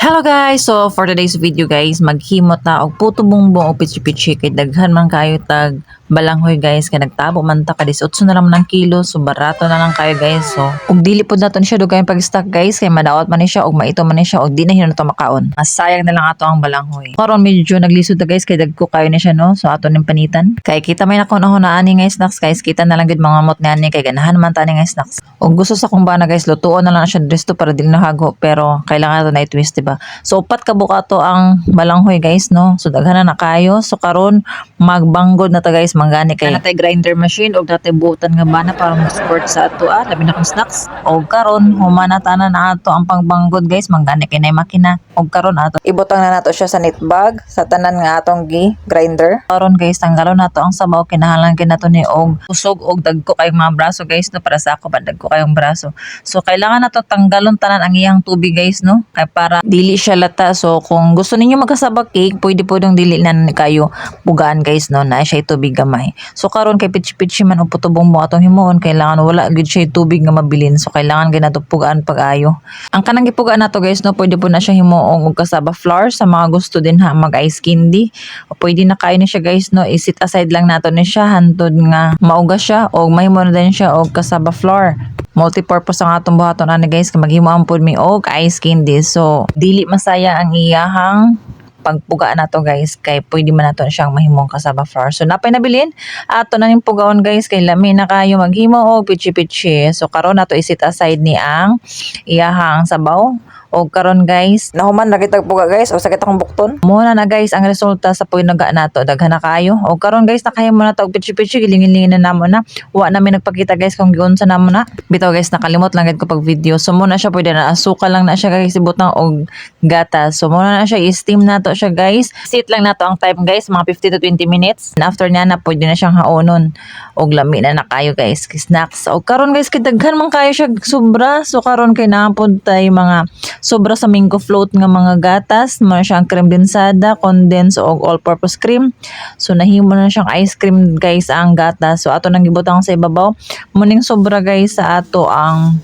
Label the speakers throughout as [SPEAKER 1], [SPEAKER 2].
[SPEAKER 1] Hello guys! So for today's video guys, maghimot na og puto bumbong o pichi-pichi kay daghan man kayo tag balanghoy guys kay nagtabo man ta ka 18 na lang ng kilo, so barato na lang kayo guys. So ug dili pod naton siya dugay pag-stock guys kay madaot man ni siya og maito man ni siya og di na hinon to makaon. Masayang na lang ato ang balanghoy. Karon medyo naglisod na guys kay dagko kayo ni siya no. So ato ning panitan. Kay kita may nakon-ahon na ani nga snacks guys, kita na lang gid mga mot ni kay ganahan man ta ni nga snacks. Og gusto sa kung bana guys, lutuon na lang siya disto para dili na hago pero kailangan na i-twist diba. So upat ka bukato ang balanghoy guys no. So daghan na kayo. So karon magbanggod na ta guys manggani kay natay grinder machine og natay butan nga bana para mag-support sa ato labi na kung snacks. Og karon humana tanan na ato ang pangbanggod guys manggani kay nay makina. Og karon ato ibutang na nato siya sa knit bag sa tanan nga atong grinder. Karon guys tanggalon nato ang sabaw kinahanglan kay nato ni og usog og dagko kayong mga braso guys no para sa ako dagko kayong braso. So kailangan nato tanggalon tanan ang iyang tubig guys no kay para dili siya lata. So kung gusto ninyo magkasaba cake, pwede po dong dili na kayo bugaan guys no na siya tubig gamay. So karon kay pitch man og putubong mo atong himuon kailangan wala gid siya tubig nga mabilin. So kailangan gyud nato pugaan pag-ayo. Ang kanang gipugaan nato guys no pwede po na siya himuon og kasaba flour sa mga gusto din ha mag ice candy. O pwede na kayo ni siya guys no i-set aside lang nato ni siya hantod nga mauga siya og mahimo na din siya og kasaba flour. Multi-purpose ang atong buhaton ani guys kay maghimuan pod mi og ice candy. So dili masaya ang iyahang pagpugaan nato guys kay pwede man nato siyang mahimong kasaba flour. So napay nabilin ato na ning pugaon guys kay lami na kayo maghimo og pichi-pichi. So karon nato i-set aside ni ang iyahang sabaw. Og karon guys nahuman na kitag puga guys o sakit akong bukton muna na guys ang resulta sa puinaga nato daghan na kayo. Og karon guys nakahimo na tag pichi-pichi gilingin-lingin na namo na wa namin nagpakita guys kung giunsa namo na bitaw guys nakalimot lang gid ko pag video. So muna siya pwede na asukal lang na siya guys ibutang og gatas. So muna na siya i-steam nato siya guys, sit lang nato ang time guys mga 15 to 20 minutes and after niya na pwede na siyang haonon og lami na kayo guys snacks. Og karon guys kay daghan man kayo siya sobra. So karon kay naapod tay mga sobra sa mango float nga mga gatas, mo na siyang cream densada, condensed og all-purpose cream. So nahimo na siyang ice cream guys ang gatas. So ato nang gibutang sa ibabaw. Muning sobra guys sa ato ang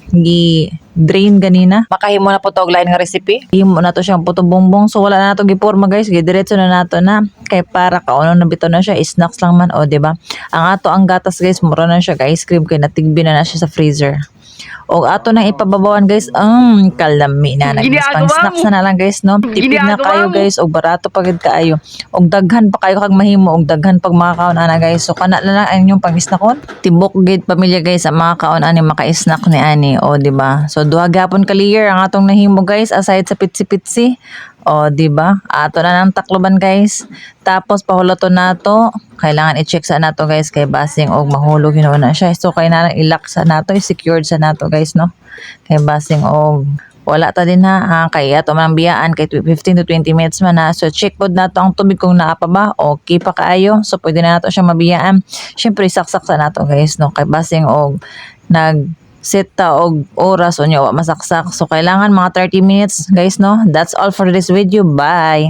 [SPEAKER 1] drain ganina. Makahimo na po to og lain nga recipe. Himo na to siyang puto bongbong. So wala na to giporma guys, gidiretso na nato na kay para kauno na bitaw na siya snacks lang man o di ba. Ang ato ang gatas guys mura na siya ice cream kay natigbi na siya sa freezer. O ato nang ipababawan guys ang kalami na nagpang snacks na lang guys no. Tipid na kayo guys og barato pagid kaayo. Og daghan pa kayo kag mahimo og daghan pag makakaon ana guys. So kana na lang ang inyong pang-snackon. Tibok gid pamilya guys ang makakaon ani maka-snack ni ani o di ba. So duha gyapon ka layer ang atong nahimo guys aside sa pitsi-pitsi. O di ba? Ato na nang takloban guys. Tapos pahulaton nato. Kailangan i-check sa nato guys kay basing og mahulog hinuon na siya. So kay na i-lock sa nato, i-secured sa nato guys no. Kay basing og wala ta din ha kay ato man biyaan kay 15 to 20 minutes man na. So check pod nato ang tubig kung naa pa ba okay pa kaayo. So pwede na nato siya mabiyaan. Syempre saksak sa nato guys no kay basing og set ta og oras o wa masaksak. So kailangan mga 30 minutes guys no. That's all for this video. Bye.